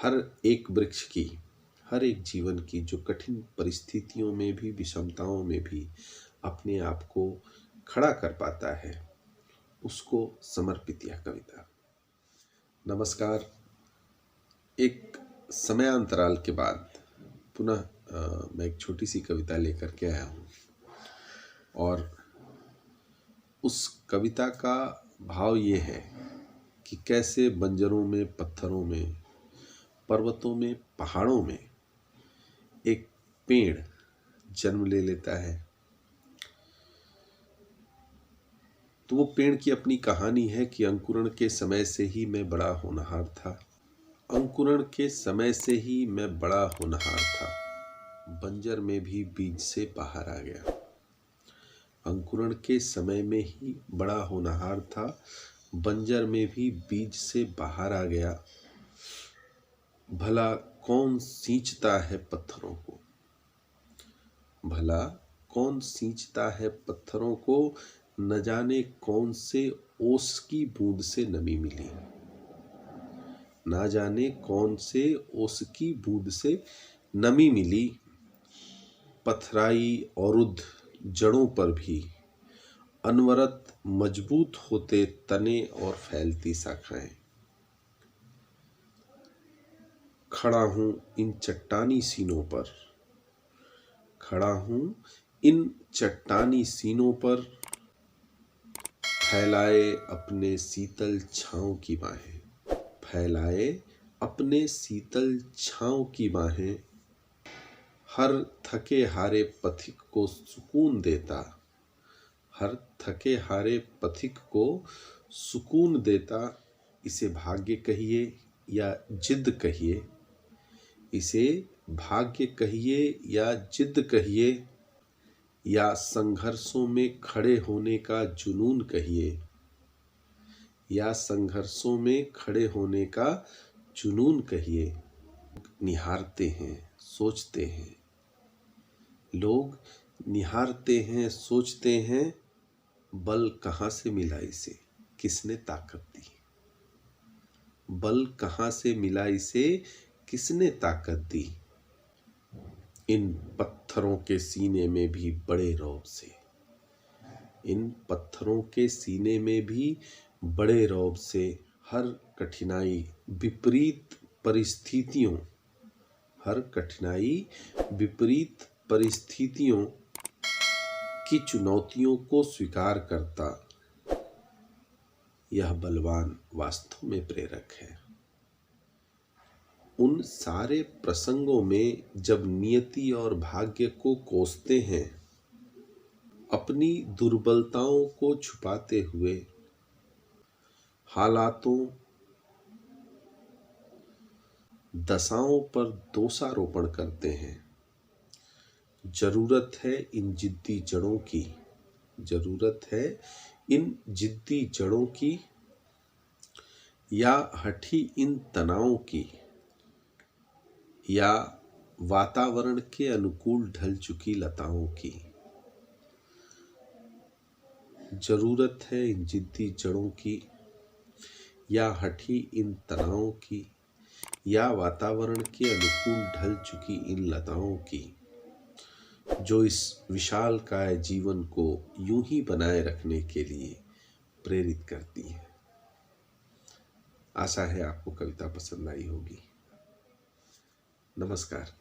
हर एक वृक्ष की, हर एक जीवन की जो कठिन परिस्थितियों में भी, विषमताओं में भी अपने आप को खड़ा कर पाता है, उसको समर्पित यह कविता। नमस्कार। एक समयांतराल के बाद पुनः मैं एक छोटी सी कविता लेकर के आया हूँ और उस कविता का भाव ये है कि कैसे बंजरों में, पत्थरों में, पर्वतों में, पहाड़ों में एक पेड़ जन्म ले लेता है। तो वो पेड़ की अपनी कहानी है कि अंकुरण के समय से ही मैं बड़ा होनहार था, अंकुरण के समय से ही मैं बड़ा होनहार था, बंजर में भी बीज से बाहर आ गया। अंकुरण के समय में ही बड़ा होनहार था, बंजर में भी बीज से बाहर आ गया। भला कौन सींचता है पत्थरों को, भला कौन सींचता है पत्थरों को, न जाने कौन से ओस की बूंद से नमी मिली, ना जाने कौन से ओस की बूंद से नमी मिली। पथराई औरुद जड़ों पर भी अनवरत मजबूत होते तने और फैलती शाखाएं। खड़ा हूं इन चट्टानी सीनों पर, खड़ा हूं इन चट्टानी सीनों पर, फैलाए अपने शीतल छांव की बाहें, फैलाए अपने शीतल छांव की बाहें। हर थके हारे पथिक को सुकून देता, हर थके हारे पथिक को सुकून देता। इसे भाग्य कहिए या जिद कहिए, इसे भाग्य कहिए या जिद कहिए, या संघर्षों में खड़े होने का जुनून कहिए, या संघर्षों में खड़े होने का जुनून कहिए। निहारते हैं, सोचते हैं, लोग निहारते हैं, सोचते हैं, बल कहाँ से मिला इसे, किसने ताकत दी, बल कहाँ से मिला इसे, किसने ताकत दी। इन पत्थरों के सीने में भी बड़े रौब से, इन पत्थरों के सीने में भी बड़े रौब से, हर कठिनाई विपरीत परिस्थितियों, हर कठिनाई विपरीत परिस्थितियों की चुनौतियों को स्वीकार करता यह बलवान वास्तव में प्रेरक है। उन सारे प्रसंगों में जब नियति और भाग्य को कोसते हैं, अपनी दुर्बलताओं को छुपाते हुए, हालातों दशाओं पर दोषारोपण करते हैं। जरूरत है इन जिद्दी जड़ों की, जरूरत है इन जिद्दी जड़ों की, या हठी इन तनावों की, या वातावरण के अनुकूल ढल चुकी लताओं की। जरूरत है इन जिद्दी जड़ों की, या हठी इन तनावों की, या वातावरण के अनुकूल ढल चुकी इन लताओं की, जो इस विशालकाय जीवन को यूं ही बनाए रखने के लिए प्रेरित करती है। आशा है आपको कविता पसंद आई होगी। नमस्कार।